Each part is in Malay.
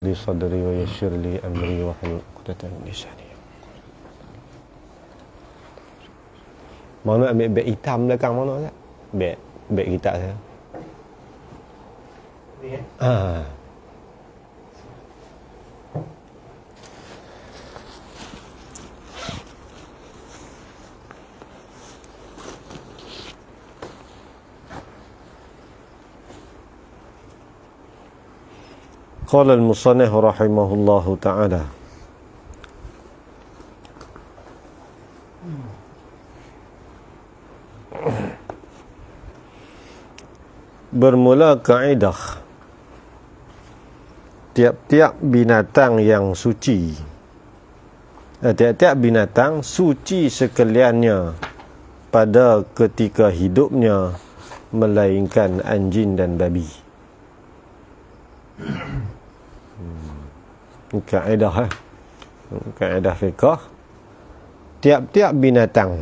li sadri wa yassir li amri wa hlul 'uqdatam min lisani. Mana ambil beg hitam belakang mana tak? Beg kitab saya. Ah. Qala al-musannif rahimahullahu ta'ala, bermula kaedah tiap-tiap binatang yang suci, tiap-tiap binatang suci sekaliannya pada ketika hidupnya, melainkan anjing dan babi. Kaedah kaedah fiqh, tiap-tiap binatang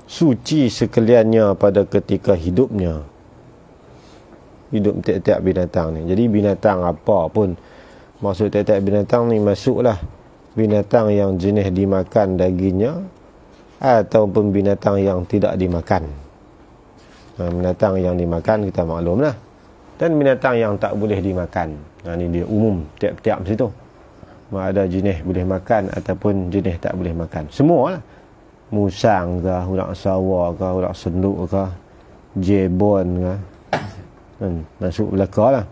suci sekaliannya pada ketika hidupnya. Hidup tiap-tiap binatang ni. Jadi binatang apa pun, maksud tiap-tiap binatang ni masuklah binatang yang jenis dimakan dagingnya ataupun binatang yang tidak dimakan. Binatang yang dimakan kita maklumlah, dan binatang yang tak boleh dimakan. Ini dia umum tiap-tiap situ. Ada jenis boleh makan ataupun jenis tak boleh makan. Semualah. Musang ke, ulat sawa ke, ulat senduk ke, jebon ke, masuk belaka lah.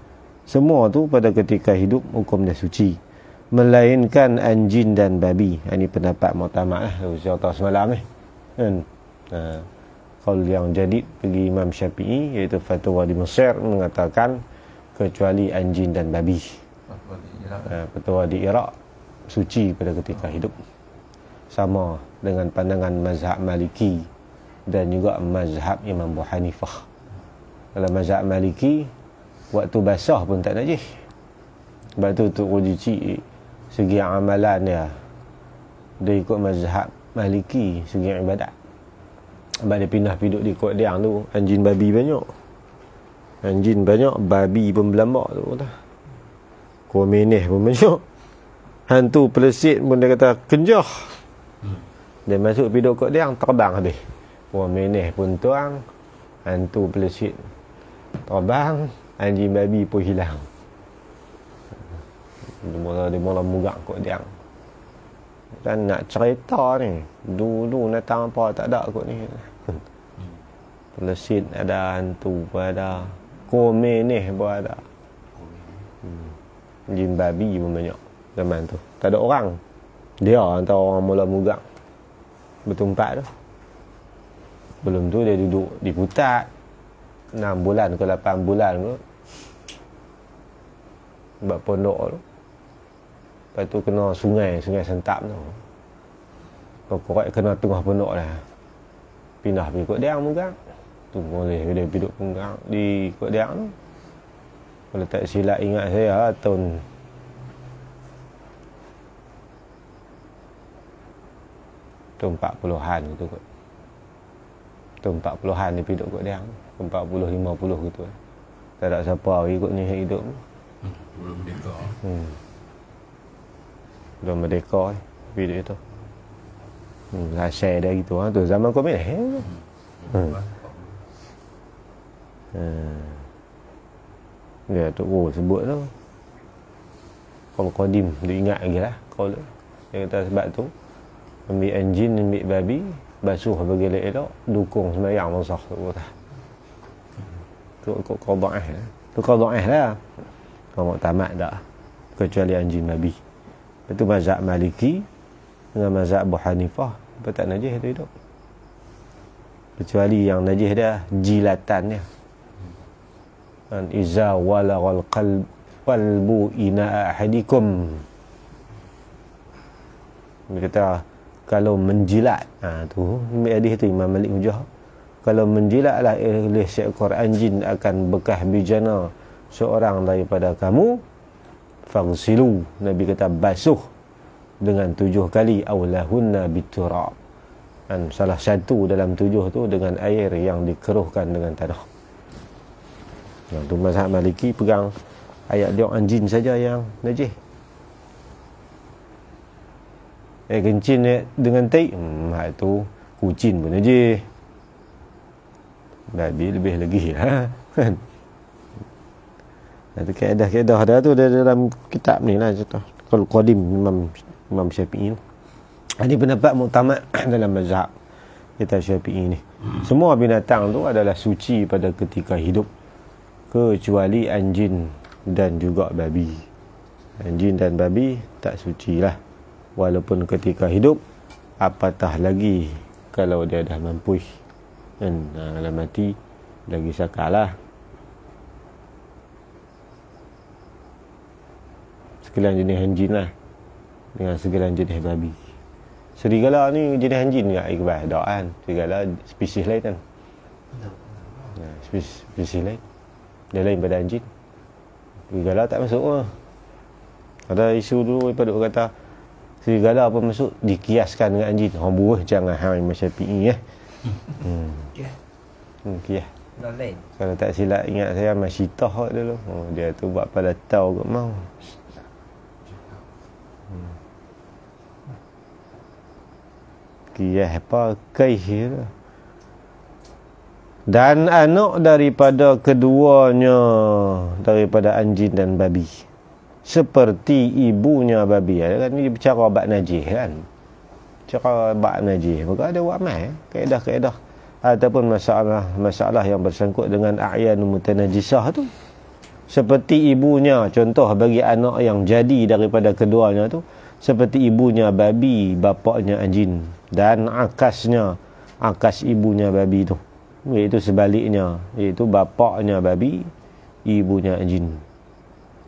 Semua tu pada ketika hidup hukum dia suci, melainkan anjing dan babi. Ini pendapat muktamad lah, saya tahu semalam ni kan. Qaul yang jadid bagi Imam Syafi'i, iaitu fatwa di Mesir, mengatakan kecuali anjing dan babi. Fatwa di Iraq suci pada ketika hidup. Sama dengan pandangan mazhab Maliki dan juga mazhab Imam Abu Hanifah. Kalau mazhab Maliki, waktu basah pun tak najis. Sebab tu untuk uji segi amalan dia ikut mazhab Maliki segi ibadat. Sebab dia pindah piduk di Kuat Diang tu, anjing babi banyak. Anjing banyak, babi pun berlambak tu. Komeneh pun banyak. Hantu pelesit pun dia kata kenjah. Dia masuk piduk Kuat Diang, terbang habis. Komeneh pun tuang, hantu pelesit terbang, anjing babi pun hilang. Dia mula mugak Kuat Diang. Dan nak cerita ni, dulu datang apa tak ada kot ni. Pelesit ada, hantu pun ada, komeneh pun ada, jin babi pun banyak zaman tu. Tak ada orang. Dia antara orang mula mugak bertumpat tu. Belum tu dia duduk di Putat 6 bulan ke 8 bulan kot, sebab pondok tu. Lepas tu kena sungai sentap tu. Korek kena tengah pondok lah. Pindah pergi Kuat Diang Mugang. Tu boleh dia duduk Mugang di Kuat Diang tu. Kalau tak silap ingat saya tahun tahun 40-an gitu kot. Tahun 40-an dia duduk Kuat Diang. 40-50 gitu. Tak ada siapa ikut ni hidup. Belum merdeka. Belum merdeka video itu. Share dia gitu tu zaman komen dia tu sebut tu kalau kodim dia ingat lagi lah kalau dia kata sebab tu ambil anjing, ambil babi, basuh bagi elok, dukung sembahyang masa tu kata tu qada'ah tu qada'ah lah. Kalau tamat dah kecuali anjing babi. Itu mazhab Maliki dengan mazhab Abu Hanifah, apa tak najis itu hidup. Kecuali yang najis dia jilatannya. An iza walaghal qalbu ina ahadikum. Dia kata kalau menjilat, tu hadis tu Imam Malik hujah. Kalau menjilatlah oleh seekor anjing akan bekas bijana seorang daripada kamu, fagsilu, Nabi kata basuh dengan 7 kali, awlahunna biturab, dan salah satu dalam 7 tu dengan air yang dikeruhkan dengan tanah. Tu mazhab Maliki pegang Ayat dia anjing saja yang najis. Kencing dengan tai, itu kucing pun najis. Babi lebih lagi kan. Itu kaedah-kaedah dia tu dalam kitab ni lah contoh. Kalau Qadim Imam Syafi'i. Ini pendapat muktamad dalam mazhab kita Syafi'i ni. Semua binatang tu adalah suci pada ketika hidup kecuali anjing dan juga babi. Anjing dan babi tak suci lah. Walaupun ketika hidup, apatah lagi kalau dia dah mampus. Dan kalau mati, lagi sakar lah. Sekalian jenis anjing lah dengan sekalian jenis babi. Serigala ni jenis anjing tak Iqbal? Tak kan? Serigala spesies lain kan? Spesies lain. Dia lain pada anjing. Serigala tak masuk lah. Ada isu dulu daripada orang kata serigala apa masuk dikiaskan dengan anjing. Orang buruh jangan Imam Syafi'i Kiyah. Lain. Kalau tak silap ingat saya Masyitah dulu. Dia tu buat pada tahu kot mau. Kiyah apa? Kaih. Dan anak daripada keduanya, daripada anjing dan babi, seperti ibunya babi. Kan ni bercara bab najis kan. Cara bab najis. Maka ada ramai kaedah-kaedah ataupun masalah yang bersangkut dengan a'yan mutanajisah tu. Seperti ibunya, contoh bagi anak yang jadi daripada keduanya tu, seperti ibunya babi, bapaknya anjing, dan akasnya, akas ibunya babi tu, iaitu sebaliknya, iaitu bapaknya babi, ibunya anjing.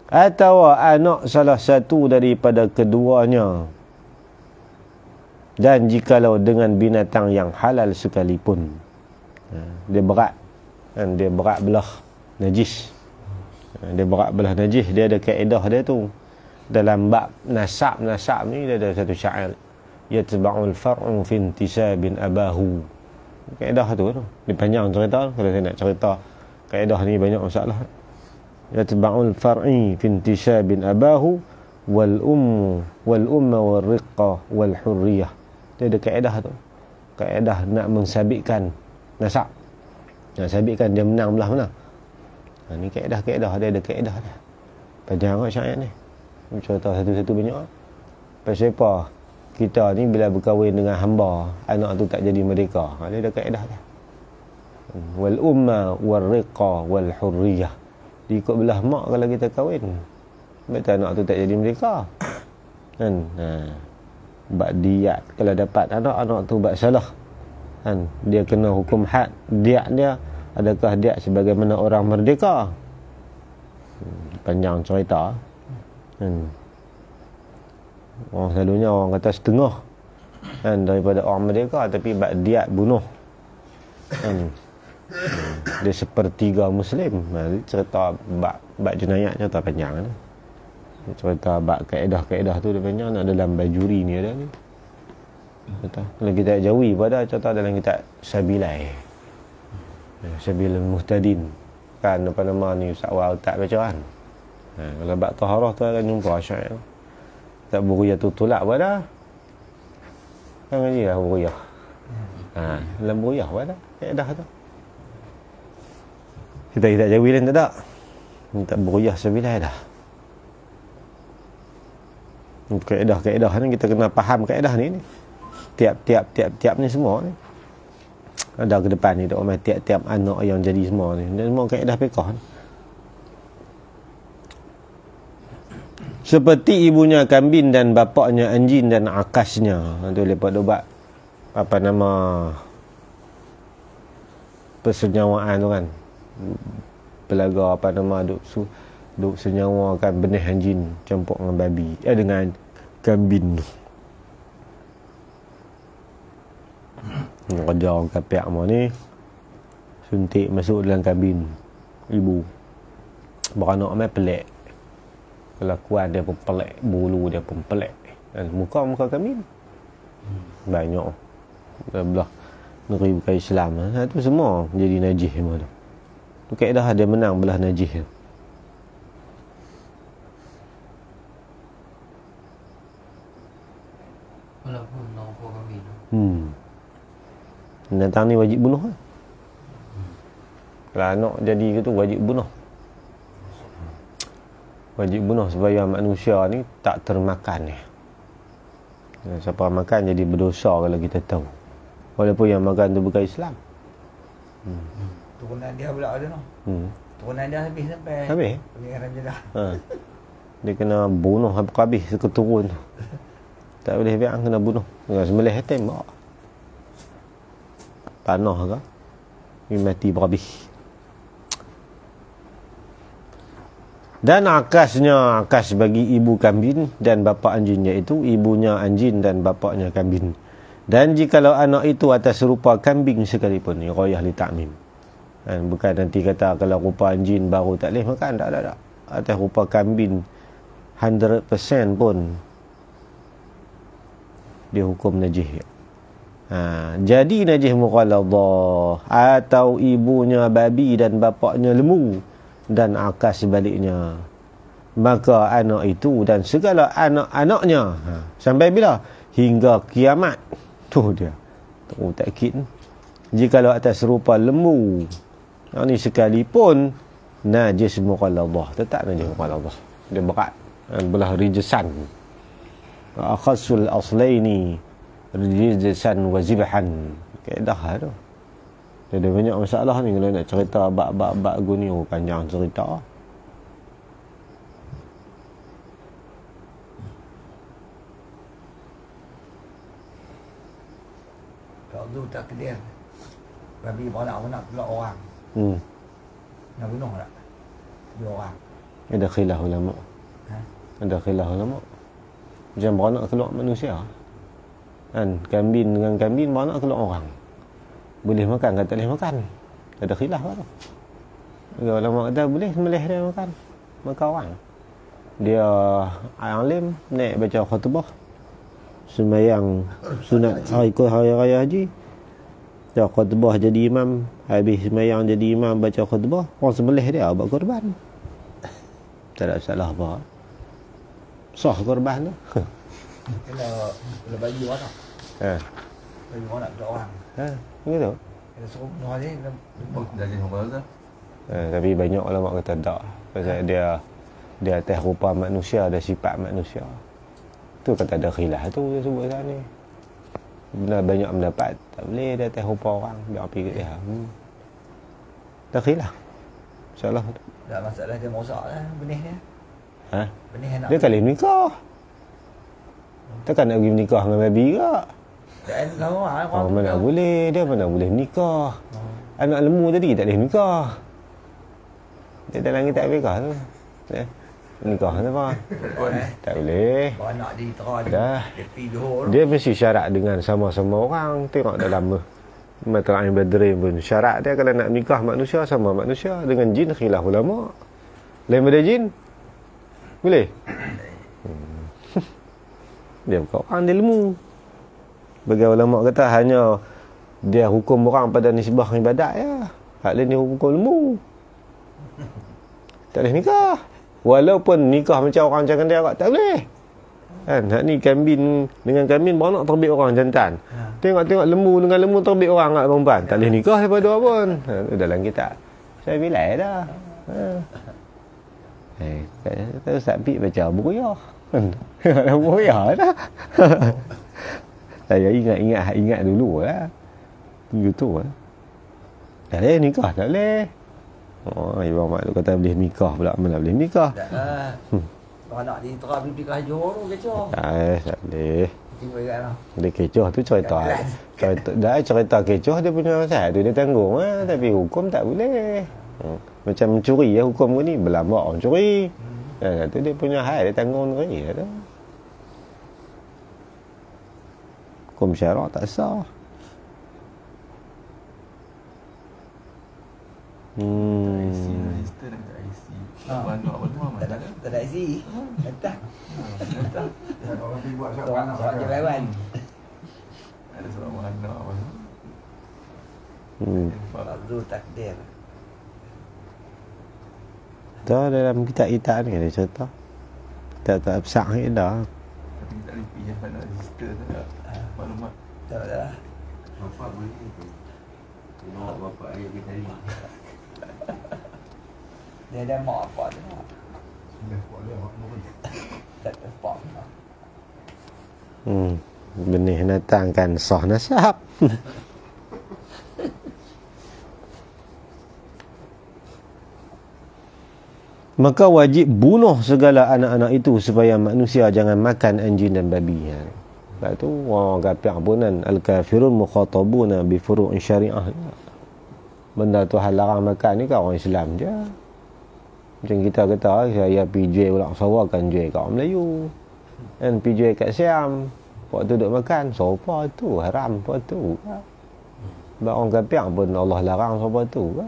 Atau anak salah satu daripada keduanya, dan jikalau dengan binatang yang halal sekalipun. Dia berat, kan? Dia berat belah najis. Dia berat belah najis. Dia ada kaedah dia tu. Dalam bab nasab ni dia ada satu syair, yatba'ul far'u fi intisabin abahu. Kaedah tu. Dia panjang cerita. Kalau saya nak cerita kaedah ni banyak masalah. Yatba'ul far'i fi intisabin abahu wal umma wal riqqa wal hurriyah. Dia ada kaedah tu. Kaedah nak mensabitkan nasab. Nak sabitkan dia menang belah mana. Ni kaedah-kaedah. Dia ada kaedah dia. Panjang kot syair ni. Cerita satu-satu banyak. Pasal apa? Kita ni bila berkahwin dengan hamba, anak tu tak jadi merdeka. Dia ada kaedah dia. Wal umma wal riqqa wal hurriyah. Diikut belah mak kalau kita kahwin. Betul anak tu tak jadi merdeka. Kan? Bak diat kalau dapat anak tu bak salah. Kan? Dia kena hukum had. Diat dia, adakah diat sebagaimana orang merdeka? Panjang cerita. Orang selalunya orang kata setengah kan daripada orang merdeka, tapi bak diat bunuh. Dia sepertiga Muslim. Cerita bak jenayat cerita panjang ni. Cerita bab kaedah-kaedah tu dia panjang. Nak dalam bajuri ni ada ni. Kalau kita jawi pada cerita dalam kitab Sabilai, Sabilul Muhtadin kan, apa nama ni Ustaz Wal tak baca kan. Kalau bab taharah tu akan jumpa syair tak buriyah tu tolak pada kan ngaji lah buriyah. Dalam buriyah pada kaedah tu kita jawi lain tak ada. Tak buriyah Sabilai dah. Kaedah-kaedah ni kita kena faham kaedah ni. Tiap-tiap ni semua ni. Ada ke depan ni orang tiap-tiap anak yang jadi semua ni. Dan semua kaedah fiqh ni. Seperti ibunya kambing dan bapaknya anjing dan akasnya. Itu lepas dobat apa nama persenyawaan tu kan. Pelaga apa nama duk senyawakan benih anjing campur dengan babi, dengan kambing tu. Kerja orang kapek mau ni suntik masuk dalam kambing ibu. Beranak mai pelik. Kelakuan dia pun pelik, bulu dia pun pelik. Dan muka kambing banyak belah negeri bukan Islam. Itu semua jadi najis semua tu. Tu kaedah dia menang belah najis tu. Walaupun nombor kami tu. Binatang ni wajib bunuh lah. Kalau anak jadi ke tu wajib bunuh. Wajib bunuh supaya manusia ni tak termakan ni. Siapa makan jadi berdosa kalau kita tahu. Walaupun yang makan tu bukan Islam. Turunan dia pula ada tu. Turunan dia habis sampai. Habis? Pengiran Jeddah. Dia kena bunuh habis seketurun tu. Tak boleh biar kena bunuh. Dengan sembelih tembak. Panah ke? Dia mati berhabis. Dan akasnya akas bagi ibu kambing dan bapa anjing, iaitu ibunya anjing dan bapaknya kambing. Dan jikalau anak itu atas rupa kambing sekalipun, ni royah li ta'mim. Bukan nanti kata kalau rupa anjing baru tak boleh makan, tak. Atas rupa kambing 100% pun dia hukum najis. Jadi najis mughaladhah, atau ibunya babi dan bapaknya lembu dan akas sebaliknya, maka anak itu dan segala anak-anaknya sampai bila? Hingga kiamat. Tu dia takkid. Jikalau atas rupa lembu, yang ni sekalipun najis mughaladhah, tetap najis mughaladhah. Dia berat, belah rijesan. Akhasul aslaini rijesan wa zibhan. Kaedah tu. Dia ada banyak masalah ni kalau nak cerita bab-bab guni, panjang cerita. Kalau takdir babi beranak pula orang. Nak bunuh tak? Dua orang. Ada khilaf ulama. Ada khilaf ulama. Macam beranak keluar manusia. Kan kambing dengan kambing beranak keluar orang. Boleh makan ke tak boleh makan? Ada khilaf lah tu. Ada ulama kata boleh sembelih dia makan. Makan orang. Dia alim naik baca khutbah sembahyang sunat hari raya haji. Dia khutbah jadi imam, habis sembahyang jadi imam baca khutbah, orang sembelih dia buat korban. Tak ada salah apa. Sah korban tu. Kalau bagi orang tak? Bagi orang nak orang. Begitu. Kita suruh bunuh dia, Jadi nombor tu. Tapi banyak ulama kata tak. Pasal dia atas rupa manusia, ada sifat manusia. Tu kata ada khilaf tu dia sebut sana ni. Benar banyak mendapat tak boleh dia atas rupa orang, biar pergi kat dia. Ada khilaf. Insyaallah. Tak masalah dia rosak lah benih dia. Benih anak. Dia tak boleh nikah. Takkan nak pergi menikah dengan babi ke? Dan kau mana boleh, dia mana boleh nikah. Anak lembu tadi tak boleh nikah. Dia dalam kitab fikah tu. Nikah tu apa? Tak boleh. Anak dia dah. Dia pergi Johor. Dia mesti syarat dengan sama-sama orang. Tengok dalam Matla'in Badrin pun syarat dia kalau nak nikah manusia sama manusia. Dengan jin khilaf ulama. Lain pada jin boleh. Dia bukan orang, dia lembu. Bagi ulama kata hanya dia hukum orang pada nisbah ibadat ya. Hak lain dia hukum lembu. Tak boleh nikah. Walaupun nikah macam orang jangan dia tak boleh. Kan hak ni kambing dengan kambing beranak terbit orang jantan. Tengok-tengok lembu dengan lembu terbit orang kat perempuan. Tak boleh nikah lepas dua pun. Dalam kitab. Saya bilai dah. Kata Ustaz Pik baca Buruyah. Buruyah dah. Saya ingat dulu lah. Gitu lah. Tak boleh nikah, tak boleh. Ibu mak tu kata boleh nikah pula. Mana boleh nikah? Tak lah. Anak dia terang pergi ke Johor tu kecoh. Tak boleh. Tiba kan lah. Dia kecoh tu cerita. Cerita kecoh dia punya pasal tu dia tanggung lah. Tapi hukum tak boleh. Macam mencuri ya hukum ni. Berlambak orang curi. Tu dia punya hal dia tanggung negeri lah tu. Hukum syarak tak sah. Register dekat IC. Anak apa Tak ada IC. Entah. Orang pergi buat siapa anak. Soal jelawan. Ada seorang anak apa. Fardhu takdir. Tu dalam kitab ni ada cerita. Tak besar ni dah. Tapi tak boleh pergi mana register tu tak maklumat. Tak dah. Bapak boleh tu. Tengok bapak ayah pergi tadi. Dia ada mak apa tu. Sudah buat dia mak pun. Tak tepat. Benih datangkan sah nasab. Maka wajib bunuh segala anak-anak itu supaya manusia jangan makan anjing dan babi. Sebab tu orang kafir pun kan al-kafirun mukhatabuna bi furu'in syariah. Benda tu hal larang makan ni kan orang Islam je. Macam kita kata saya pergi jual pula Sarawak kan jual kat orang Melayu. Kan pergi jual kat Siam. Pak tu duduk makan, sopa tu haram apa tu. Sebab orang kafir pun Allah larang sopa tu.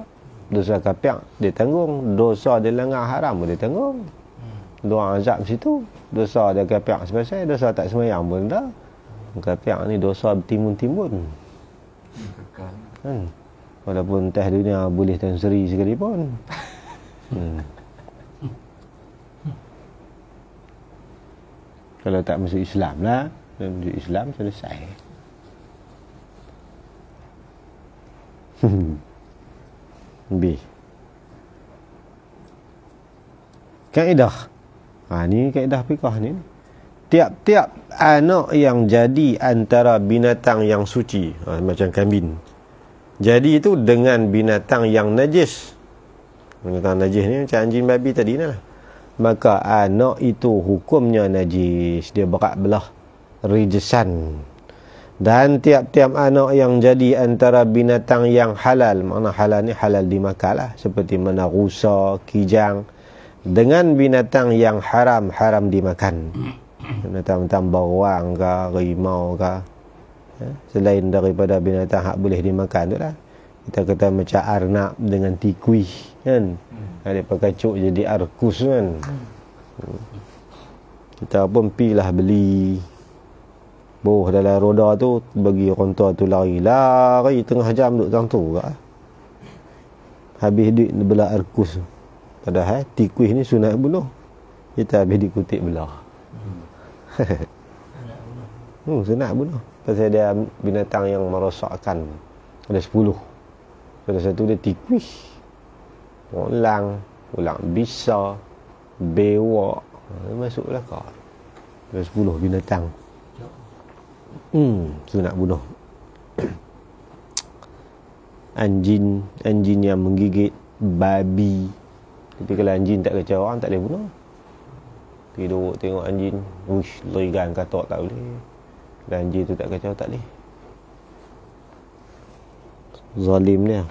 Dosa kafir dia tanggung, dosa dia langgar haram pun dia tanggung. Doa azab situ, dosa dia kafir sebasai, dosa tak sembahyang pun dah. Kafir ni dosa bertimbun-timbun. Kan? Walaupun teh dunia boleh Tan Sri sekalipun. Kalau tak masuk Islam lah, dan masuk Islam selesai. B. Kaedah. Ni kaedah fiqh ni. Tiap-tiap anak yang jadi antara binatang yang suci, macam kambing. Jadi itu dengan binatang yang najis. Binatang najis ni macam anjing babi tadi lah. Maka anak itu hukumnya najis. Dia berat belah rijesan. Dan tiap-tiap anak yang jadi antara binatang yang halal, makna halal ni halal dimakan lah, seperti mana rusa, kijang, dengan binatang yang haram, haram dimakan. Binatang-binatang bawang ke, rimau ke, selain daripada binatang hak boleh dimakan tu lah. Kita kata macam arnab dengan tikui kan, dia pakai cuk jadi arkus kan. Kita pun pilah beli dalam roda tu, bagi orang tua tu lari tengah jam duduk dalam tu ke. Habis duit belah arkus. Padahal tikuih ni sunat bunuh, kita habis dikutip belah. Sunat bunuh. Pasal dia binatang yang merosakkan. Ada 10. Ada satu dia tikuih, ulang bisa, bewak, masuklah kau. Ada 10 binatang. Sunat bunuh. Anjing yang menggigit, babi. Tapi kalau anjing tak kacau orang, tak boleh bunuh. Pergi duduk tengok anjing, lerigan katok tak boleh. Kalau anjing tu tak kacau, tak boleh. Zalim dia.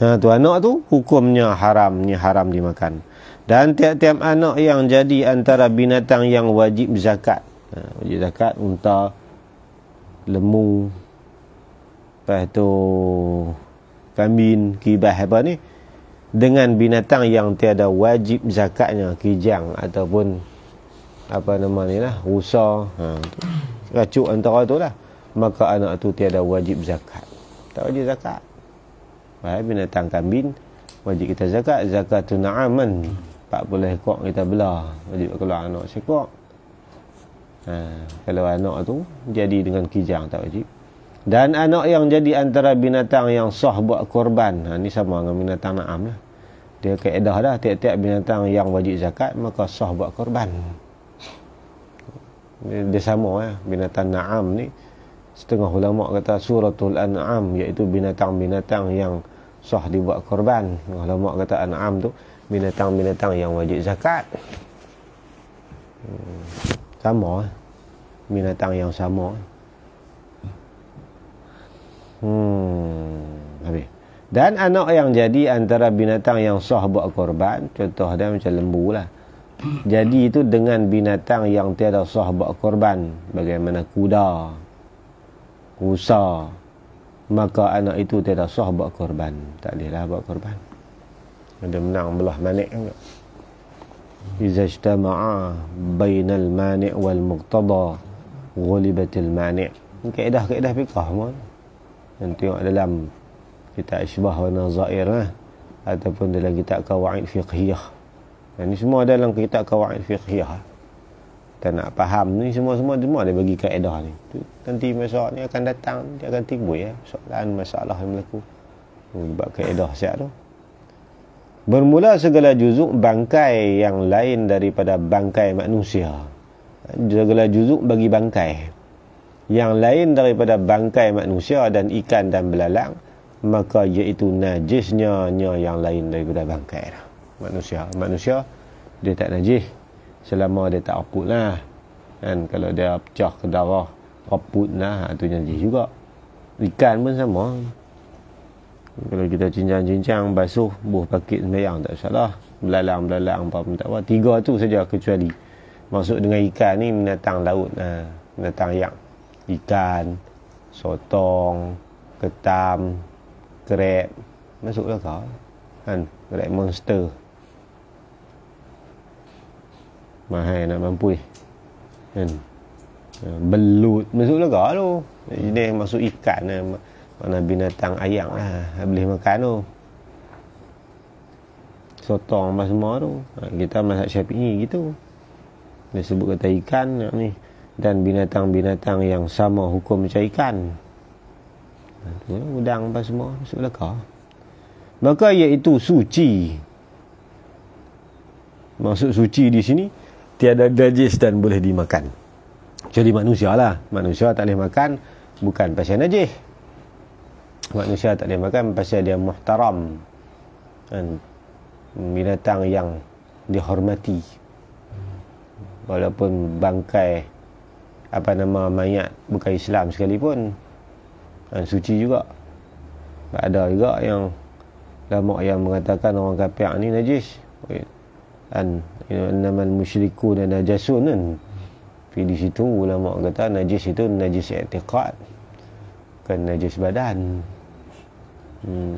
Tu anak tu hukumnya haram dimakan. Dan tiap-tiap anak yang jadi antara binatang yang wajib zakat. Wajib zakat, unta, lembu, lepas tu kambing, kibas apa ni, dengan binatang yang tiada wajib zakatnya, kijang ataupun apa nama ni lah, rusa, racuk antara tu lah, maka anak tu tiada wajib zakat. Tak wajib zakat. Binatang kambing wajib kita zakat. Zakatun na'aman, 40 ekor kita belah, wajib keluar anak sekor. Kalau anak tu jadi dengan kijang, tak wajib. Dan anak yang jadi antara binatang yang sah buat korban, ni sama dengan binatang na'am lah. Dia kaedah dah, tiap-tiap binatang yang wajib zakat maka sah buat korban. Dia sama lah. Binatang na'am ni, setengah ulama kata suratul an'am, iaitu binatang-binatang yang sah dibuat korban. Ulama kata an'am tu binatang-binatang yang wajib zakat. Sama lah. Binatang yang sama. Habis. Dan anak yang jadi antara binatang yang sah buat korban, contoh dia macam lembu lah. Jadi itu dengan binatang yang tiada sah buat korban, bagaimana kuda, rusa, maka anak itu tiada sah buat korban. Tak boleh lah buat korban. Ada menang belah manik juga. Iza ijtama'a bainal mani' wal muqtada ghulibatil mani'. Kaedah-kaedah fiqh pun. Dan tengok dalam kitab Isbah wa Nazair lah, ataupun dalam kitab Qawaid Fiqhiyah. Ini semua dalam kitab Qawaid Fiqhiyah. kita nak faham ni semua dia bagi kaedah ni. Nanti masalah ni akan datang, dia akan timbul ya masalah yang berlaku. Sebab kaedah siap tu. Bermula segala juzuk bangkai yang lain daripada bangkai manusia. Segala juzuk bagi bangkai yang lain daripada bangkai manusia dan ikan dan belalang, maka iaitu najisnya yang lain daripada bangkai manusia dia tak najis selama dia tak reput lah kan. Kalau dia pecah ke darah reput lah, tu najis juga. Ikan pun sama. Kalau kita cincang-cincang basuh buah pakit sembahyang tak salah. Belalang apa pun tak apa. 3 tu saja kecuali. Maksud dengan ikan ni binatang laut, binatang yang ikan, sotong, ketam, krab masuklah kau kan. Krab monster mahal nak mampu kan. Belut masuklah kau tu. Ini masuk ikan mana binatang ayam lah boleh makan tu. Sotong apa semua tu kita mazhab Syafi'i gitu. Dia sebut kata ikan ni dan binatang-binatang yang sama hukum macam ikan. Udang apa semua masuklah kau. Maka iaitu suci. Maksud suci di sini tiada najis dan boleh dimakan. Kecuali manusia lah. Manusia tak boleh makan bukan pasal najis. Manusia tak boleh makan pasal dia muhtaram kan? Binatang yang dihormati walaupun bangkai mayat bukan Islam sekalipun kan, suci juga. Ada juga yang ulama yang mengatakan orang kafir ni najis kan, innamal musyrikuna najasun kan. Di situ ulama kata najis itu najis i'tiqad, bukan najis badan.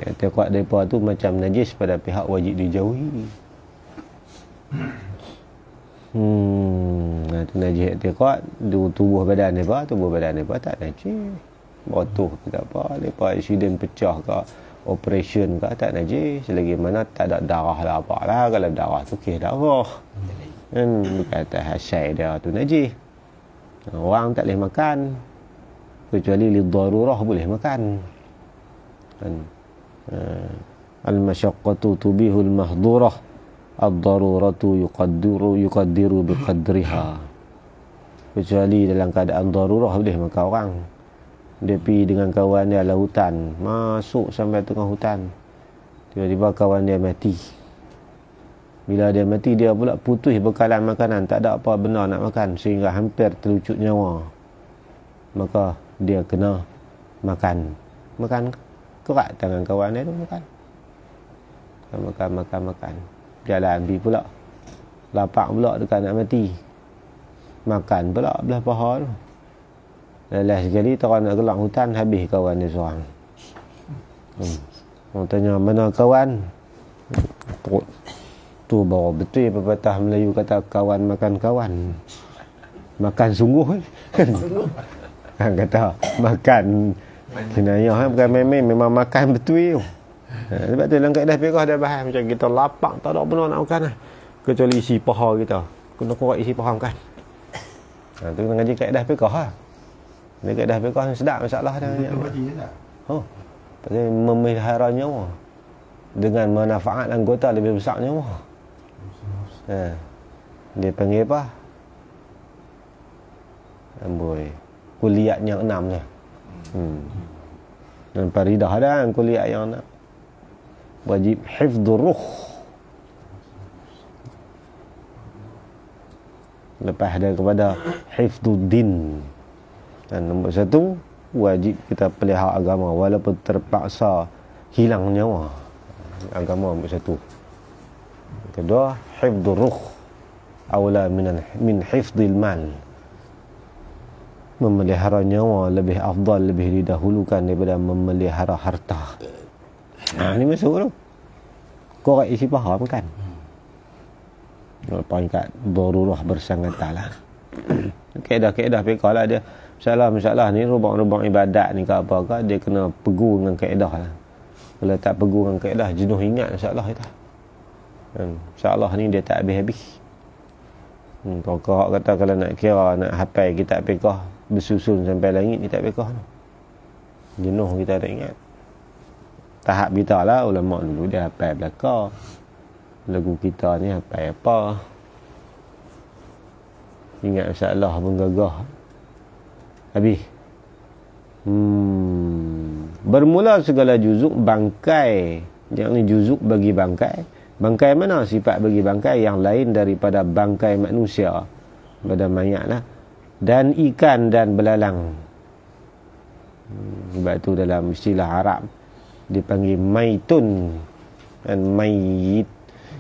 I'tiqad mereka tu macam najis pada pihak wajib dijauhi. Tu najis i'tiqad, tubuh badan mereka tak najis. Botoh ke tak apa, mereka accident pecah ke operation ke tak najis, selagi mana tak ada darah lah apa lah. Kalau darah tu kira darah kan, berkata hasil dia tu najis. Orang tak boleh makan kecuali lidarurah boleh makan kan. Al-masyaqqatu tubihul mahdurah, ad-daruratu yuqaddiru biqadriha. Kecuali dalam keadaan darurah boleh makan orang. Dia pergi dengan kawan dia lah hutan, masuk sampai tengah hutan, tiba-tiba kawan dia mati. Bila dia mati, dia pula putus bekalan makanan, tak ada apa benda nak makan sehingga hampir terlucut nyawa. Maka dia kena makan kerat tangan kawan dia tu, makan. Jalan pergi pula, lapak pula dekat nak mati, makan pula belah paha tu. Lelah sekali terang nak gelak hutan, habis kawan dia seorang. Orang tanya, mana kawan? Tu baru betul pepatah Melayu kata kawan makan kawan. Makan sungguh kan. Kan kata makan kinayah bukan main-main, memang makan betul. Sebab tu dalam kaedah fiqh dia bahas macam kita lapak tak ada benda nak makan lah, kecuali isi paha kita. Kena korek isi paha makan. Tu kena ngaji kaedah fiqh lah. Dia kaedah fiqh ni sedap masalah dia. Pasal memelihara nyawa dengan manfaat anggota lebih besar nyawa. Dia panggil apa? Amboi, kuliah yang 6 ni. Dan faridah ada kuliah yang 6. Wajib hifdzur ruh. Lepas ada kepada hifdzuddin. Dan nombor 1, wajib kita pelihara agama walaupun terpaksa hilang nyawa. Agama nombor 1. Kedua, hifdzur ruh aula min hifdzil mal. Memelihara nyawa lebih afdal, lebih didahulukan daripada memelihara harta. Ini masuk tu. Korek isi paha makan. Pangkat darurah bersangatan lah. Kaedah-kaedah fiqh lah dia. Masalah ni rubang-rubang ibadat ni ke apa ke, dia kena pegu dengan kaedah lah. Kalau tak pegu dengan kaedah, jenuh ingat masalah kita. InsyaAllah ni dia tak habis-habis. Pokok kata kalau nak kira, nak hafal kitab fiqh bersusun sampai langit kitab fiqh tu. Jenuh kita tak ingat. Tahap kita lah, ulama dulu dia hafal belaka. Lagu kita ni hafal apa? Ingat masalah pun gagah. Habis. Bermula segala juzuk bangkai. Yang ni juzuk bagi bangkai. Bangkai mana sifat bagi bangkai yang lain daripada bangkai manusia pada mayat lah. Dan ikan dan belalang. Sebab tu dalam istilah Arab dipanggil maitun dan mayit.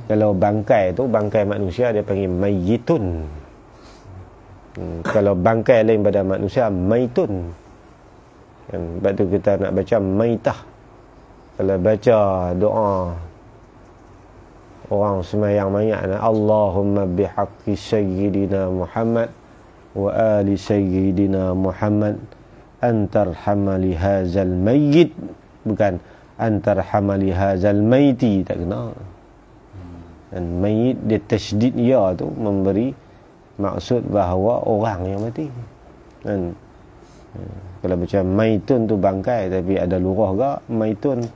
Kalau bangkai tu, bangkai manusia dia panggil mayitun. Kalau bangkai lain pada manusia, maitun. Sebab tu kita nak baca maitah. Kalau baca doa orang semayang mayat, Allahumma bihaqqi sayyidina Muhammad wa ali sayyidina Muhammad antarhama li hazal mayyit, bukan antarhama li hazal maiti, tak kena. Dan mayyit dia tasydid ya tu memberi maksud bahawa orang yang mati. Dan kalau baca maitun tu bangkai, tapi ada lurah gak maitun,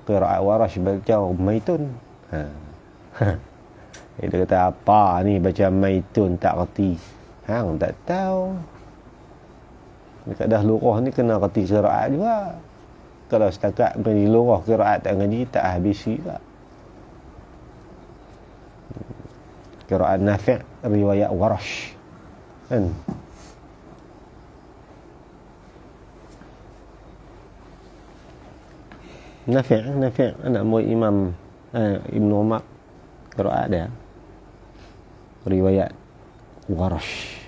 qiraat Warash baca maitun. Dia kata apa ni baca maitun tak reti. Hang tak tahu. Dekat dah lurah ni kena reti qiraat juga. Kalau setakat beri lurah qiraat tak ngaji tak habis juga. Qiraat Nafi' riwayat Warash. Kan? Nafi' anak murid Imam Ibn Umar, qiraat dia riwayat Warash.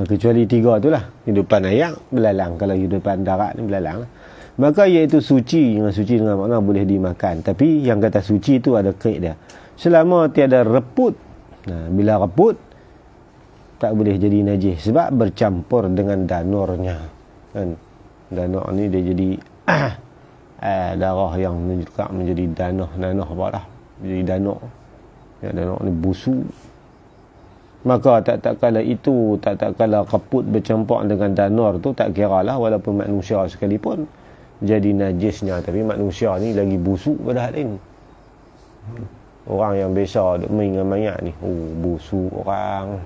Kecuali tiga tu lah, hidupan air, belalang. Kalau hidupan darat ni belalang lah. Maka iaitu suci dengan makna boleh dimakan. Tapi yang kata suci tu ada kait dia. Selama tiada reput. Bila reput tak boleh jadi najis sebab bercampur dengan danurnya. Kan? Danur ni dia jadi darah yang menjadi nanah apa dah. Jadi danur. Ya, danur ni busuk. Maka tak kala itu, tak kala reput bercampur dengan danur tu tak kiralah walaupun manusia sekalipun jadi najisnya. Tapi manusia ni lagi busuk pada hal lain. Orang yang biasa duk main dengan mayat ni, busuk orang.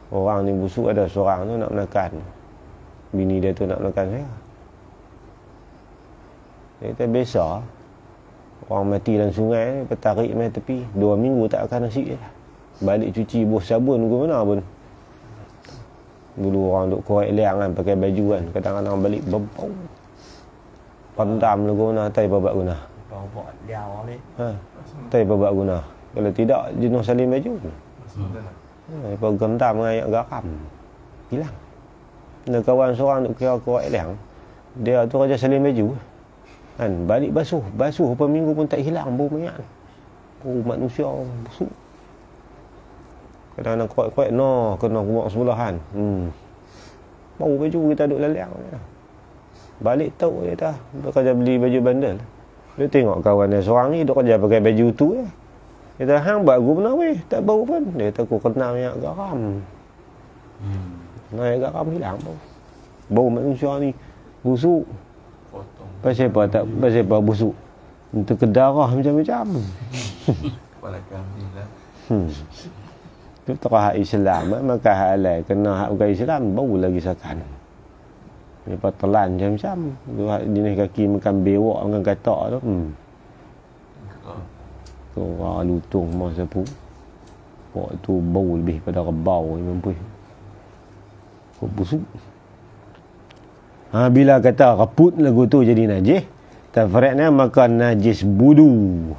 Orang ni busuk, ada seorang tu nak menekan. Bini dia tu nak menekan saya. Dia kata biasa. Orang mati dalam sungai, tarik main tepi. 2 minggu tak akan nasi dia. Balik cuci buah sabun ke mana pun. Dulu orang duk korek liang kan, pakai baju kan. Kadang-kadang balik berbau. Pendam lagu mana, tai babak guna. Bawa liang ni. Tai babak guna. Kalau tidak, jenuh salin baju. Lepas gendam dengan ayat garam, hilang. Ada kawan seorang duk kira korek liang. Dia tu raja salin baju kan, balik basuh berapa minggu pun tak hilang bau mayat. Bau manusia busuk. Kadang-kadang korek-korek kena rumah sebelahan. Bau baju kita duk laliang. Balik tahu dia dah kerja beli baju bandel. Dia tengok kawan dia seorang ni duk kerja pakai baju tu je. Dia kata, hang bagus benar weh, tak bau pun. Dia kata, aku kena minyak garam. Minyak garam hilang bau. Bau manusia ni busuk. Pasal apa busuk? Untuk ke darah macam-macam. Kepala kambing lah. Itu terah Islam, maka halal. Kena hak bukan Islam, bau lagi sakan. Lepas telan macam-macam. Jenis kaki makan bewak dengan katak tu. Orang lutung masa pun. Waktu bau lebih pada rebau mampu. Kau busuk. Bila kata reput lagu tu jadi najis, tafriqnya maka najis budu.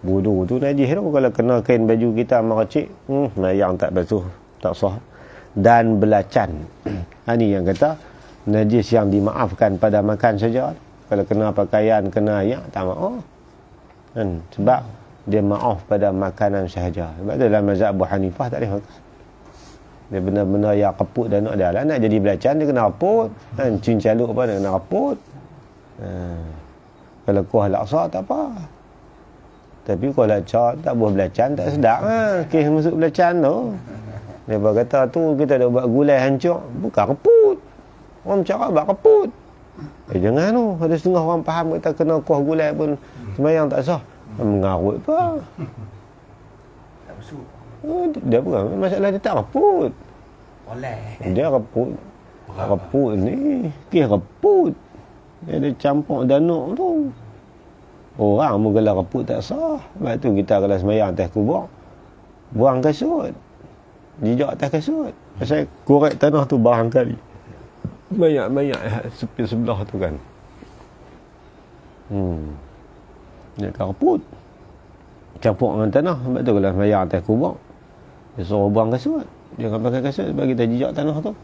Budu tu najis tu kalau kena kain baju kita meracik, mayang tak basuh, tak sah. Dan belacan. Ini yang kata najis yang dimaafkan pada makan saja. Kalau kena pakaian, kena ayak, tak maaf. Kan? Sebab dia maaf pada makanan sahaja. Sebab dalam mazhab Abu Hanifah tak boleh makan. Dia benar-benar yang keput dan nak dah nak jadi belacan dia kena raput kan, cun caluk apa dia kena raput. Kalau kuah laksa tak apa, tapi kuah laksa tak buah belacan tak sedap kes masuk belacan tu. Dia kata tu kita dah buat gulai hancur, bukan keput. Orang cakap buat keput. Jangan tu, ada setengah orang faham kata kena kuah gulai pun sembahyang tak sah. Mengarut apa? Tak masuk. Dia bukan masalah, dia tak reput. Oleh. Dia reput. Reput ni kes reput. Dia ada campur danuk tu. Orang menggelar reput tak sah. Sebab tu kita kalau sembahyang atas kubur, buang kasut, jijak atas kasut. Pasal korek tanah tu barangkali banyak sepi sebelah tu kan. Dia kan reput, campur dengan tanah. Sebab tu kalau sembahyang atas kubur, dia suruh buang kasut. Jangan pakai kasut sebab kita jijak tanah tu.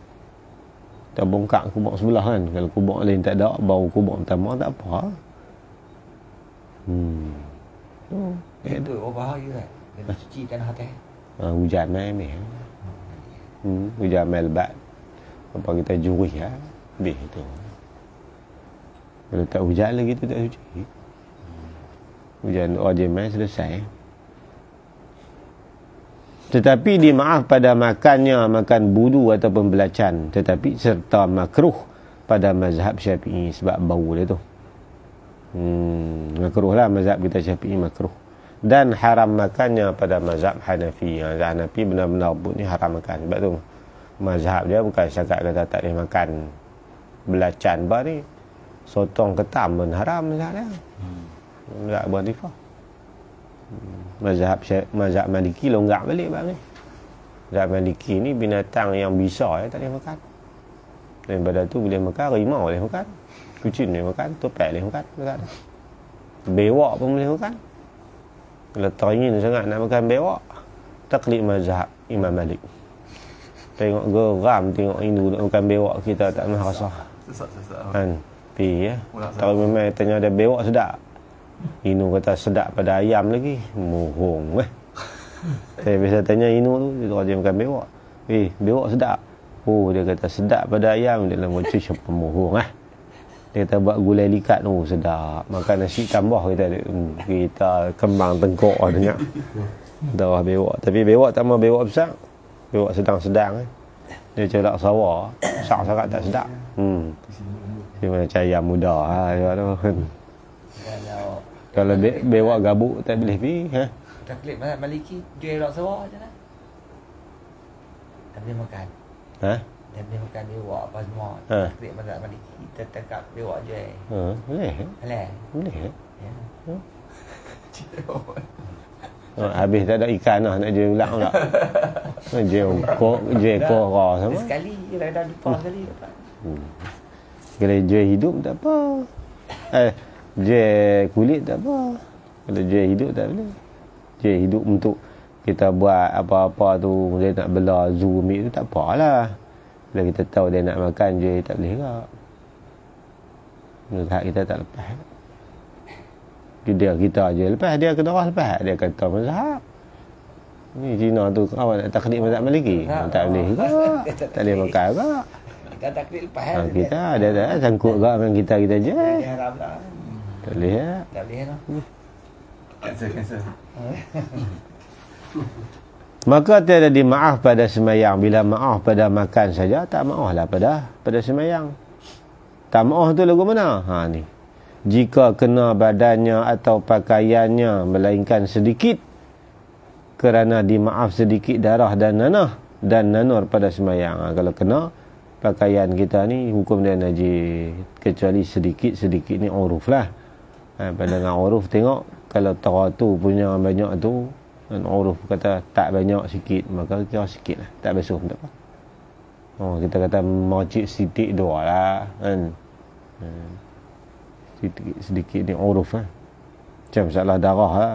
Kita bongkak kubur sebelah kan. Kalau kubur lain tak ada, baru kubur pertama tak apa. Itu bahaya kan. Dia cuci tanah atas. Hujan mai ni. Hujan mai lebat. Apa kita juri habis tu. Kalau tak hujan lagi tu tak cuci. Hujan doa je mai selesai. Tetapi dimaaf pada makannya, makan budu ataupun belacan, tetapi serta makruh pada mazhab Syafi'i sebab bau dia tu. Makruh lah mazhab kita Syafi'i, makruh. Dan haram makannya pada mazhab Hanafi. Hanafi benar-benar pun ni haram makan. Sebab tu mazhab dia bukan cakap kata tak boleh makan belacan bah ni. Sotong ketam pun haram mazhab dia. Mazhab Abu Hanifah. Mazhab Maliki longgak balik bang ni. Mazhab Maliki ni binatang yang bisa tak boleh makan. Daripada tu boleh makan, rimau boleh makan, kucing boleh makan, topek boleh makan. Bewak pun boleh makan. Kalau teringin sangat nak makan bewak, taklid mazhab Imam Malik. Tengok geram tengok Hindu nak makan bewak, kita tak nak rasa. Sesak-sesak. Kan? Pi ya. Kalau memang tanya ada bewak sedap. Inu kata sedap pada ayam lagi. Murung Saya biasa tanya Inu tu, dia makan bewak. Bewak sedap. Oh, dia kata sedap pada ayam. Dia nak macam siapa murung Dia kata buat gulai likat tu sedap. Makan nasi tambah kita kembang tengkok tanya. Darah bewak. Tapi bewak tak mau bewak besar. Bewak sedang-sedang Dia celak sawah. Besar sangat tak sedap. Dia macam ayam muda Kalau bewak gabuk tak boleh pergi. Taklid mazhab Maliki jual lak sawah je lah. Tak boleh makan. Dia boleh makan bewak apa semua. Taklid mazhab Maliki kita tangkap bewak jual. Boleh. Boleh. Habis tak ada ikan lah nak jual ulang tak. Jual kora sama. Sekali je dah lupa sekali dapat. Kalau jual hidup tak apa. Jual kulit tak apa. Kalau jual hidup tak boleh. Jual hidup untuk kita buat apa-apa tu, dia nak bela zoo meat tu tak apalah. Kalau kita tahu dia nak makan, jual tak boleh tak. Mazhab kita tak lepas. Kita je lepas, dia kena orang lepas. Dia kata mazhab. Ni Cina tu awak nak taklid mazhab Maliki. Tak boleh ke? Tak boleh makan ke? Kita taklid lepas. Kita ada sangkut ke dengan kita je. Dia haram lah. Tak boleh ya? Tak boleh lah. Cancel. Maka tiada dimaaf pada sembahyang. Bila maaf pada makan saja, tak maaf lah pada sembahyang. Tak maaf tu lagu mana? Ni. Jika kena badannya atau pakaiannya melainkan sedikit, kerana dimaaf sedikit darah dan nanur pada sembahyang. Kalau kena pakaian kita ni hukum dia najis, kecuali sedikit ni uruf lah. Pada dengan uruf tengok, kalau teratu punya banyak tu, dan uruf kata tak banyak sikit, maka kita sikit lah, tak basuh tak apa. Kita kata macik sidik dua lah kan. Sedikit ni uruf lah. Macam masalah darah lah,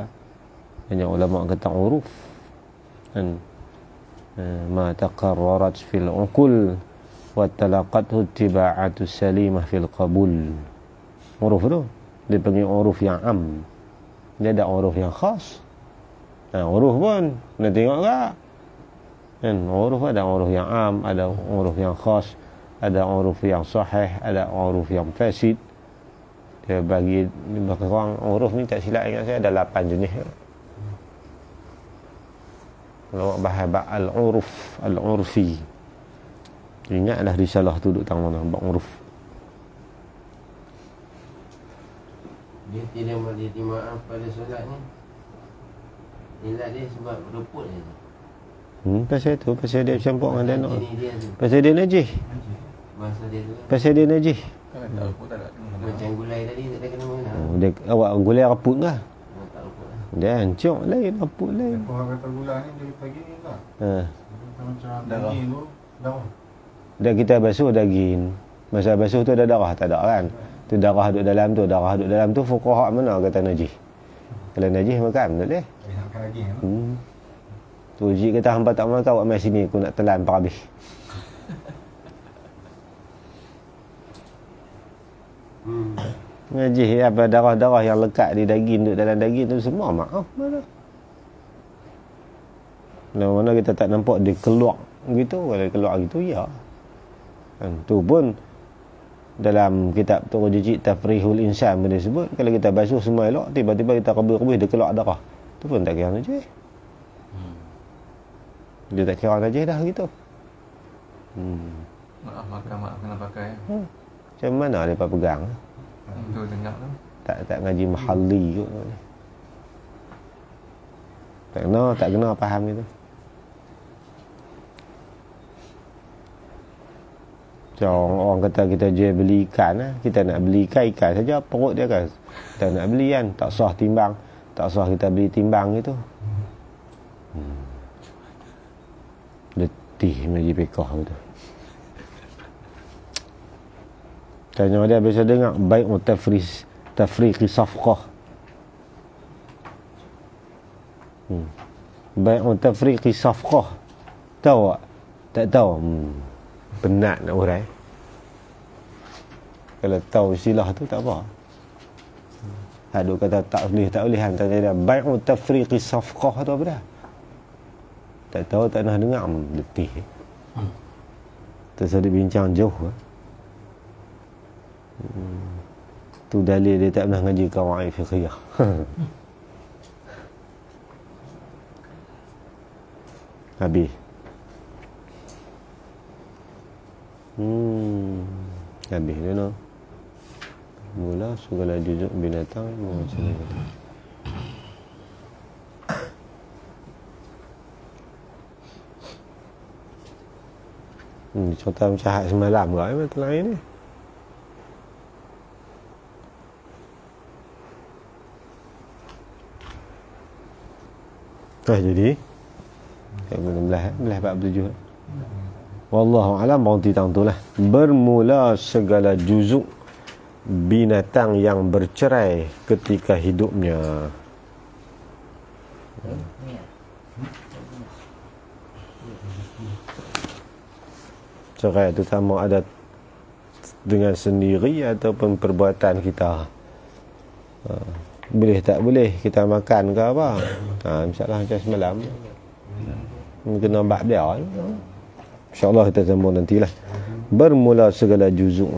banyak ulama kata uruf kan. Ma taqarrarat fil uqul wa talaqathu tiba'atu salimah fil qabul. Uruf tu dia panggil uruf yang am. Dia ada uruf yang khas. Uruf pun kena tengok tak. Kan uruf ada uruf yang am, ada uruf yang khas, ada uruf yang sahih, ada uruf yang fasid. Dia bagi orang uruf ni tak silap ingat saya ada 8 jenis. Kalau bahas al-urfi. Ingatlah risalah tu duduk tang mana bab uruf. Dia tidak menjadi maaf pada solat ni. Nilai dia sebab bereput je. Pasal tu, pasal dia campur dengan danuk. Pasal dia najis. Masa dia tu. Pasal dia najis. Kan tak lupa tak ada. Macam gulai tadi tak ada kena mana. Dia awak gulai raput ke? Tak lupa lah. Dia hancur lain, raput lain. Orang kata gula ni dari pagi ni tak? Macam Darah. daging tu, darah. Dah kita basuh daging. Masa basuh tu ada darah tak ada kan? Tu darah duduk dalam tu, darah duduk dalam tu fuqaha mana kata najis. Kalau najis makan tak boleh. Tak nak makan daging tu. Tu uji kata hangpa tak makan awak mai sini aku nak telan par habis. Najis apa darah-darah yang lekat di daging duduk dalam daging tu semua maaf mana. Mana kita tak nampak dia keluar gitu, kalau keluar gitu ya. Kan tu pun dalam kitab tu jijik Tafrihul Insan benda sebut kalau kita basuh semua elok tiba-tiba kita rebus dia keluar darah. Tu pun tak kira najis. Dia tak kira najis dah gitu. Maaf makan, maaf kena pakai. Macam mana dia pegang? Tu dengar tu. Tak ngaji mahalli kot. Tak kena faham itu. So, orang kata kita jual beli ikan, kita nak beli ikan saja, perut dia kan. Kita nak beli kan, tak sah timbang. Tak sah kita beli timbang gitu. Letih majlis fiqah tu. Tanya dia biasa dengar bai'u tafriqi safqah. Bai'u tafriqi safqah. Tahu tak? Tak tahu. Penat nak urai. Kalau tahu istilah tu tak apa. Ada kata tak boleh hantar dia bai'u tafriqi safqah tu apa dah? Tak tahu, tak nak dengar, letih. Terus ada bincang jauh. Tu dalil dia tak pernah ngaji qawaid fiqhiyah. Habis. Habis dia no. Mula segala juzuk binatang macam ni. Contoh macam hak semalam ke betul lain ni. Jadi belah 47. Wallahu alam bounty tang tu lah. Bermula segala juzuk binatang yang bercerai ketika hidupnya. Cerai itu sama ada dengan sendiri ataupun perbuatan kita. Boleh tak boleh kita makan ke apa? Misalnya macam semalam kena bab dia. InsyaAllah kita sambung nantilah. Bermula segala juzuk